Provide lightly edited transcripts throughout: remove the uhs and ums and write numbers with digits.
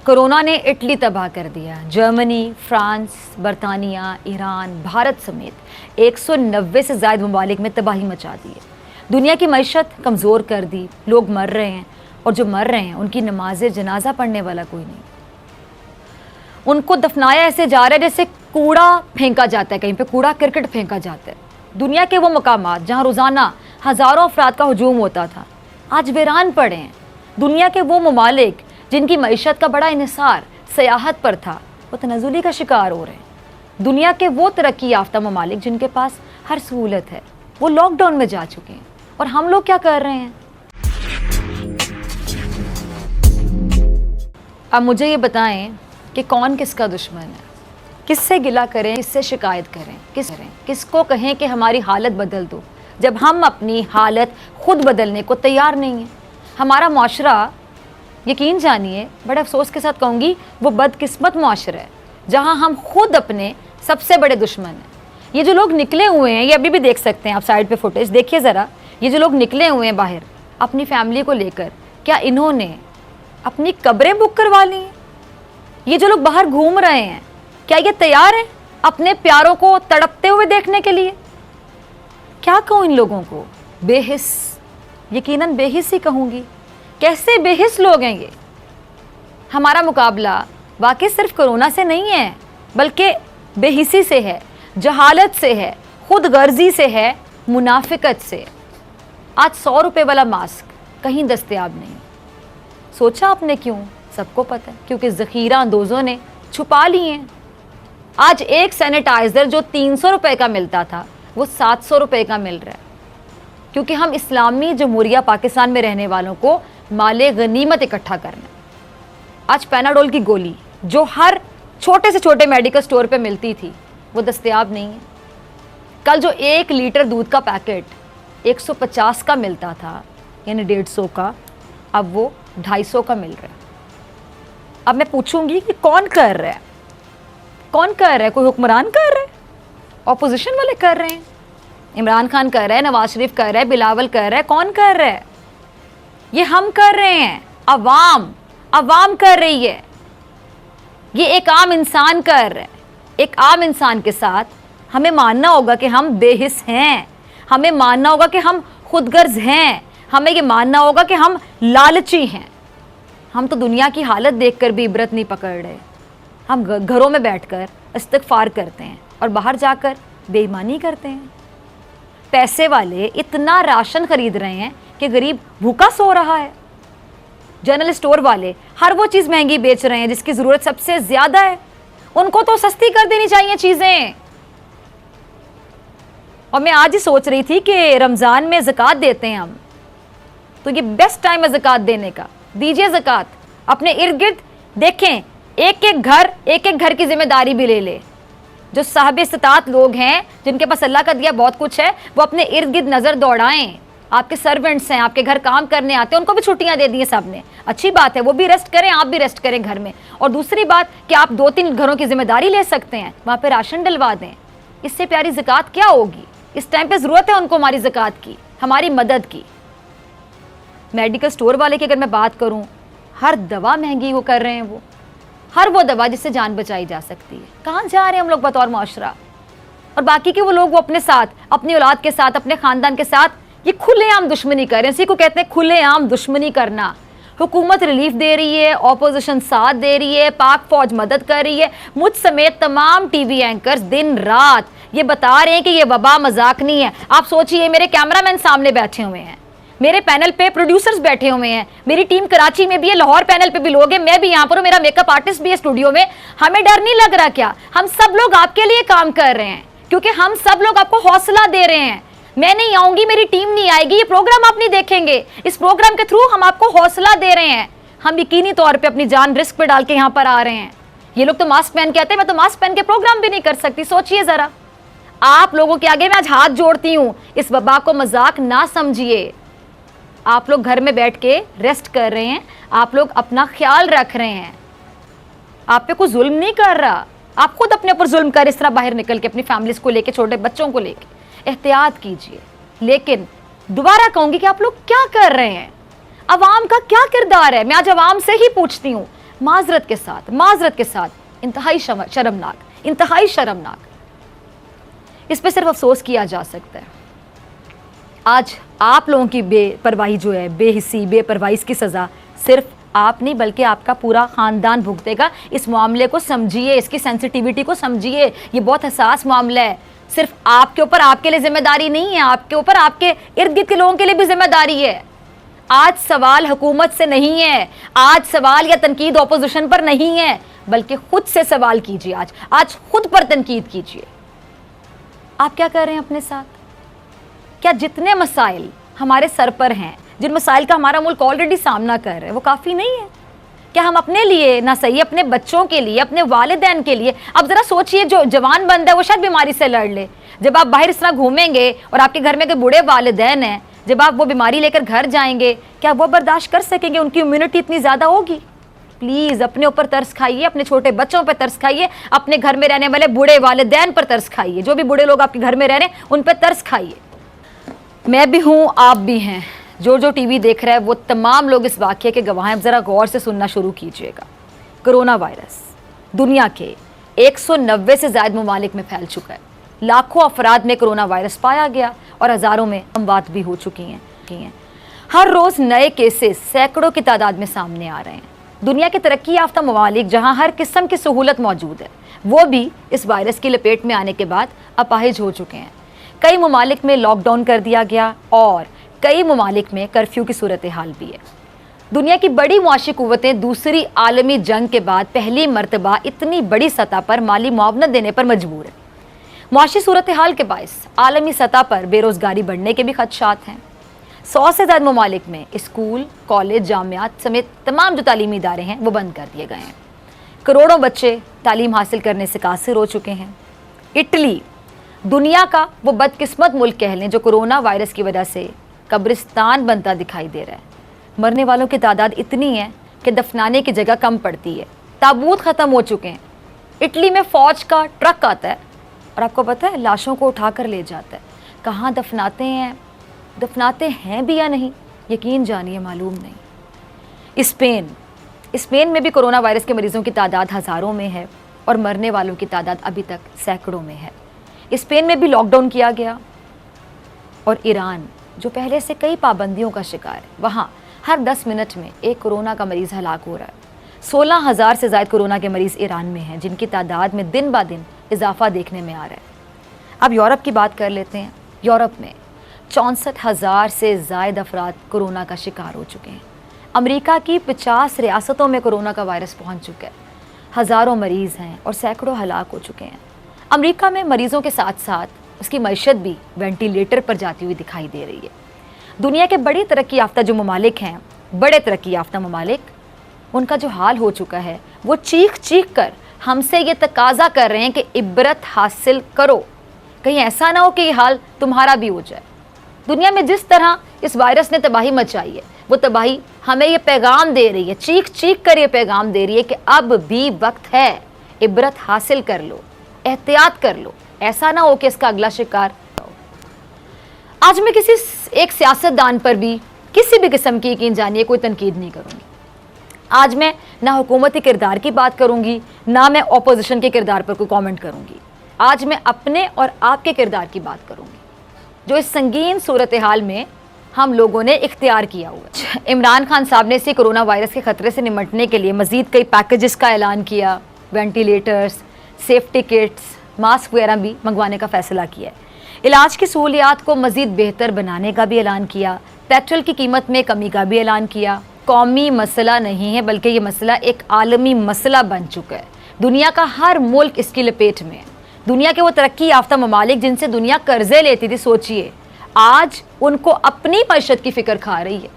Corona ने Italy तबाह कर दिया। जर्मनी, फ्रांस, बरतानिया, ईरान, भारत समेत 190 से ज़्यादा ममालिक में तबाही मचा दी है। दुनिया की मईशत कमज़ोर कर दी, लोग मर रहे हैं और जो मर रहे हैं उनकी नमाज जनाजा पढ़ने वाला कोई नहीं। उनको दफनाया ऐसे जा रहा है जैसे कूड़ा फेंका जाता है, कहीं पे कूड़ा क्रिकेट फेंका जाता है। दुनिया के वो मकामात जहाँ रोज़ाना हज़ारों अफराद का हुजूम होता था आज वीरान पड़े हैं। दुनिया के वो ममालिक जिनकी मईशत का बड़ा इन्हिसार सयाहत पर था वो तनज़ुली का शिकार हो रहे हैं। दुनिया के वो तरक्की याफ्ता ममालिक जिनके पास हर सहूलत है वो लॉकडाउन में जा चुके हैं और हम लोग क्या कर रहे हैं। अब मुझे ये बताएं कि कौन किसका दुश्मन है, किससे गिला करें, किससे शिकायत करें, किसको कहें कि हमारी हालत बदल दो जब हम अपनी हालत खुद बदलने को तैयार नहीं हैं। हमारा माशरा, यकीन जानिए बड़े अफसोस के साथ कहूँगी, वो बदकिस्मत माशरा है जहाँ हम खुद अपने सबसे बड़े दुश्मन हैं। ये जो लोग निकले हुए हैं, ये अभी भी देख सकते हैं आप साइड पे फुटेज देखिए ज़रा, ये जो लोग निकले हुए हैं बाहर अपनी फैमिली को लेकर, क्या इन्होंने अपनी कब्रें बुक करवा ली हैं? ये जो लोग बाहर घूम रहे हैं क्या ये तैयार हैं अपने प्यारों को तड़पते हुए देखने के लिए? क्या कहूँ इन लोगों को, बेहिस, यकीनन बेहिस ही कहूँगी। कैसे बेहिस लोग हैं ये। हमारा मुकाबला वाकई सिर्फ कोरोना से नहीं है बल्कि बेहिसी से है, जहालत से है, खुद गर्जी से है, मुनाफिकत से। आज 100 रुपये वाला मास्क कहीं दस्तयाब नहीं। सोचा आपने क्यों? सबको पता है, क्योंकि ज़ख़ीरा अंदोज़ों ने छुपा लिए हैं। आज एक सैनिटाइज़र जो 300 रुपये का मिलता था वो 700 रुपये का मिल रहा है, क्योंकि हम इस्लामी जमहूरिया पाकिस्तान में रहने वालों को माले गनीमत इकट्ठा करना। आज पैनाडोल की गोली जो हर छोटे से छोटे मेडिकल स्टोर पे मिलती थी वो दस्तयाब नहीं है। कल जो 1 लीटर दूध का पैकेट 150 का मिलता था, यानी 150 का, अब वो 250 का मिल रहा है। अब मैं पूछूंगी कि कौन कर रहा है? कौन कर रहा है? कोई हुक्मरान कर रहा है? ऑपोजिशन वाले कर रहे हैं? इमरान खान कर रहा है, नवाज शरीफ कर रहा है, बिलावल कर रहा है, कौन कर रहा है? ये हम कर रहे हैं, अवाम कर रही है। ये एक आम इंसान कर रहा है। एक आम इंसान के साथ हमें मानना होगा कि हम बेहिस हैं, हमें मानना होगा कि हम खुदगर्ज हैं, हमें ये मानना होगा कि हम लालची हैं। हम तो दुनिया की हालत देखकर भी इबरत नहीं पकड़ रहे। हम घरों में बैठकर इस्तिग़फ़ार करते हैं और बाहर जाकर बेईमानी करते हैं। पैसे वाले इतना राशन खरीद रहे हैं कि गरीब भूखा सो रहा है। जनरल स्टोर वाले हर वो चीज़ महंगी बेच रहे हैं जिसकी ज़रूरत सबसे ज़्यादा है। उनको तो सस्ती कर देनी चाहिए चीज़ें। और मैं आज ही सोच रही थी कि रमज़ान में ज़कात देते हैं हम, तो ये बेस्ट टाइम है ज़कात देने का। दीजिए ज़कात। अपने इर्द गिर्द देखें, एक एक घर की जिम्मेदारी भी ले ले। जो साहिब इस्तात लोग हैं जिनके पास अल्लाह का दिया बहुत कुछ है, वो अपने इर्द गिर्द नज़र दौड़ाएं। आपके सर्वेंट्स हैं, आपके घर काम करने आते हैं, उनको भी छुट्टियां दे दी हैं सब ने। अच्छी बात है, वो भी रेस्ट करें, आप भी रेस्ट करें घर में। और दूसरी बात कि आप 2-3 घरों की जिम्मेदारी ले सकते हैं, वहाँ पे राशन डलवा दें। इससे प्यारी ज़कात क्या होगी? इस टाइम पे ज़रूरत है उनको हमारी ज़कात की, हमारी मदद की। मेडिकल स्टोर वाले की अगर मैं बात करूँ, हर दवा महंगी वो कर रहे हैं, वो हर वो दवा जिससे जान बचाई जा सकती है। कहाँ जा रहे हैं हम लोग बतौर माशरा? और बाकी के वो लोग वो अपने साथ, अपनी औलाद के साथ, अपने ख़ानदान के साथ ये खुलेआम दुश्मनी कर रहे हैं। इसी को कहते हैं खुलेआम दुश्मनी करना। हुकूमत रिलीफ दे रही है, ऑपोजिशन साथ दे रही है, पाक फौज मदद कर रही है। मुझ समेत तमाम टीवी एंकर्स दिन रात ये बता रहे हैं कि ये वबा मजाक नहीं है। आप सोचिए, मेरे कैमरामैन सामने बैठे हुए हैं, मेरे पैनल पे प्रोड्यूसर्स बैठे हुए हैं, मेरी टीम कराची में भी है, लाहौर पैनल पे भी लोग हैं, मैं भी यहाँ पर हूँ, मेरा मेकअप आर्टिस्ट भी है स्टूडियो में। हमें डर नहीं लग रहा क्या? हम सब लोग आपके लिए काम कर रहे हैं, क्योंकि हम सब लोग आपको हौसला दे रहे हैं। मैं नहीं आऊंगी, मेरी टीम नहीं आएगी, ये प्रोग्राम आप नहीं देखेंगे। इस प्रोग्राम के थ्रू हम आपको हौसला दे रहे हैं। हम यकीनी तौर पे अपनी जान रिस्क पे डाल के यहाँ पर आ रहे हैं। ये लोग तो मास्क पहन के आते हैं, मैं तो मास्क पहन के प्रोग्राम भी नहीं कर सकती। सोचिए जरा, आप लोगों के आगे मैं आज हाथ जोड़ती हूँ, इस वबा को मजाक ना समझिए। आप लोग घर में बैठ के रेस्ट कर रहे हैं, आप लोग अपना ख्याल रख रहे हैं, आप पे कोई जुल्म नहीं कर रहा। आप खुद अपने ऊपर जुल्म कर इस तरह बाहर निकल के अपनी फैमिलीज को लेके, छोटे बच्चों को लेके। एहतियात कीजिए। लेकिन दोबारा कहूंगी कि आप लोग क्या कर रहे हैं? अवाम का क्या किरदार है? मैं आज अवाम से ही पूछती हूँ, माजरत के साथ इंतहाई शर्मनाक। इस पे सिर्फ अफसोस किया जा सकता है। आज आप लोगों की बेपरवाही जो है, बेहिस्सी, बेपरवाही, इसकी सज़ा सिर्फ आप नहीं बल्कि आपका पूरा ख़ानदान भुगतेगा। इस मामले को समझिए, इसकी सेंसिटिविटी को समझिए। ये बहुत हसास मामला है। सिर्फ आपके ऊपर, आपके लिए जिम्मेदारी नहीं है, आपके ऊपर आपके इर्द गिर्द के लोगों के लिए भी जिम्मेदारी है। आज सवाल हुकूमत से नहीं है, आज सवाल या तनकीद ऑपोजिशन पर नहीं है, बल्कि खुद से सवाल कीजिए। आज खुद पर तनकीद कीजिए। आप क्या कर रहे हैं अपने साथ? क्या जितने मसाइल हमारे सर पर हैं, जिन मसाइल का हमारा मुल्क ऑलरेडी सामना कर रहा है, वो काफ़ी नहीं है? क्या हम अपने लिए ना सही, अपने बच्चों के लिए, अपने वालिदैन के लिए? अब ज़रा सोचिए, जो जवान बंदा है वो शायद बीमारी से लड़ ले। जब आप बाहर इस तरह घूमेंगे और आपके घर में कोई बूढ़े वालिदैन हैं, जब आप वो बीमारी लेकर घर जाएंगे, क्या वो बर्दाश्त कर सकेंगे? उनकी इम्यूनिटी इतनी ज़्यादा होगी? प्लीज़ अपने ऊपर तरस खाइए, अपने छोटे बच्चों पर तरस खाइए, अपने घर में रहने वाले बूढ़े वालिदैन पर तरस खाइए। जो भी बूढ़े लोग आपके घर में रह रहे हैं उन पर तरस खाइए। मैं भी हूँ, आप भी हैं। जो टीवी देख रहा है वो तमाम लोग इस वाक़ये के गवाह हैं। ज़रा गौर से सुनना शुरू कीजिएगा। कोरोना वायरस दुनिया के 190 से ज़्यादा ममालिक में फैल चुका है। लाखों अफराद में कोरोना वायरस पाया गया और हज़ारों में अमवात भी हो चुकी हैं। हर रोज़ नए केसेस सैकड़ों की तादाद में सामने आ रहे हैं। दुनिया के तरक्की याफ्ता ममालिक जहाँ हर किस्म की सहूलत मौजूद है, वो भी इस वायरस की लपेट में आने के बाद अपाहिज हो चुके हैं। कई ममालिक में लॉकडाउन कर दिया गया और कई ममालिक में कर्फ्यू की सूरत हाल भी है। दुनिया की बड़ी मुआशी कुव्वतें दूसरी आलमी जंग के बाद पहली मरतबा इतनी बड़ी सतह पर माली मुआवनत देने पर मजबूर है। मुआशी सूरत हाल के बायस आलमी सतह पर बेरोज़गारी बढ़ने के भी खदशात हैं। 100 से ज़्यादा ममालिक में स्कूल, कॉलेज, जामियात समेत तमाम जो तालीमी इदारे हैं वो बंद कर दिए गए हैं। करोड़ों बच्चे तालीम हासिल करने से कासिर हो चुके हैं। इटली दुनिया का वो बदकिस्मत मुल्क कह लें जो कोरोना वायरस की वजह से कब्रिस्तान बनता दिखाई दे रहा है। मरने वालों की तादाद इतनी है कि दफनाने की जगह कम पड़ती है। ताबूत ख़त्म हो चुके हैं। इटली में फ़ौज का ट्रक आता है और आपको पता है लाशों को उठा कर ले जाता है। कहाँ दफनाते हैं भी या नहीं, यकीन जानिए मालूम नहीं। स्पेन में भी कोरोना वायरस के मरीज़ों की तादाद हज़ारों में है और मरने वालों की तादाद अभी तक सैकड़ों में है। स्पेन में भी लॉकडाउन किया गया। और ईरान जो पहले से कई पाबंदियों का शिकार है, वहाँ हर 10 मिनट में एक कोरोना का मरीज़ हलाक हो रहा है। 16,000 से ज़्यादा कोरोना के मरीज़ ईरान में हैं, जिनकी तादाद में दिन ब दिन इजाफा देखने में आ रहा है। अब यूरोप की बात कर लेते हैं। यूरोप में 64,000 से ज़्यादा अफराद कोरोना का शिकार हो चुके हैं। अमेरिका की 50 रियासतों में कोरोना का वायरस पहुँच चुका है। हज़ारों मरीज़ हैं और सैकड़ों हलाक हो चुके हैं। अमेरिका में मरीज़ों के साथ साथ उसकी मईशत भी वेंटिलेटर पर जाती हुई दिखाई दे रही है। दुनिया के बड़े तरक्की याफ्ता जो ममालिक हैं, बड़े तरक्की याफ्ता ममालिक, उनका जो हाल हो चुका है वो चीख कर हमसे ये तकाजा कर रहे हैं कि इबरत हासिल करो, कहीं ऐसा ना हो कि ये हाल तुम्हारा भी हो जाए। दुनिया में जिस तरह इस वायरस ने तबाही मचाई है, वो तबाही हमें ये पैगाम दे रही है, चीख कर ये पैगाम दे रही है कि अब भी वक्त है, इबरत हासिल कर लो, एहतियात कर लो, ऐसा ना हो कि इसका अगला शिकार हो। आज मैं किसी एक सियासतदान पर भी किसी भी किस्म की यकीन जानिए कोई तनकीद नहीं करूँगी। आज मैं ना हुकूमती किरदार की बात करूँगी, ना मैं ऑपोजिशन के किरदार पर कोई कमेंट करूँगी। आज मैं अपने और आपके किरदार की बात करूँगी जो इस संगीन सूरत हाल में हम लोगों ने इख्तियार किया हुआ है। इमरान खान साहब ने इसी कोरोना वायरस के ख़तरे से निमटने के लिए मज़ीद कई पैकेजेस का ऐलान किया। वेंटिलेटर्स, सेफ्टी किट्स, मास्क वगैरह भी मंगवाने का फ़ैसला किया है। इलाज की सहूलियात को मज़ीद बेहतर बनाने का भी ऐलान किया। पेट्रोल की कीमत में कमी का भी ऐलान किया। कौमी मसला नहीं है बल्कि ये मसला एक आलमी मसला बन चुका है। दुनिया का हर मुल्क इसकी लपेट में है। दुनिया के वो तरक्की याफ्ता ममालिक जिनसे दुनिया कर्जे लेती थी, सोचिए आज उनको अपनी मईशत की फ़िक्र खा रही है।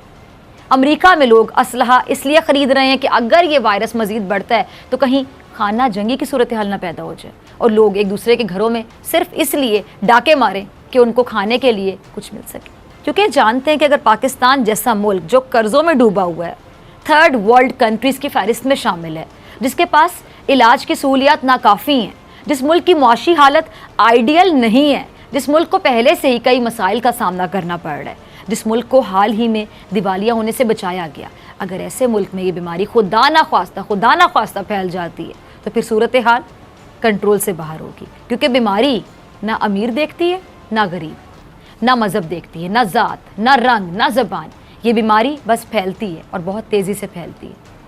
अमेरिका में लोग असलहा इसलिए ख़रीद रहे हैं कि अगर ये वायरस मज़ीद बढ़ता है तो कहीं खाना जंगी की सूरत हाल ना पैदा हो जाए और लोग एक दूसरे के घरों में सिर्फ इसलिए डाके मारें कि उनको खाने के लिए कुछ मिल सके। क्योंकि जानते हैं कि अगर पाकिस्तान जैसा मुल्क जो कर्ज़ों में डूबा हुआ है, थर्ड वर्ल्ड कंट्रीज़ की फहरिस्त में शामिल है, जिसके पास इलाज की सहूलियात नाकाफ़ी हैं, जिस मुल्क की मुआशी हालत आइडियल नहीं है, जिस मुल्क को पहले से ही कई मसाइल का सामना करना पड़ रहा है, जिस मुल्क को हाल ही में दिवालिया होने से बचाया गया, अगर ऐसे मुल्क में ये बीमारी खुदा ना ख्वास्ता फैल जाती है तो फिर सूरत हाल कंट्रोल से बाहर होगी। क्योंकि बीमारी ना अमीर देखती है, ना गरीब, ना मज़हब देखती है, ना ज़ात, ना रंग, ना ज़बान। ये बीमारी बस फैलती है और बहुत तेज़ी से फैलती है।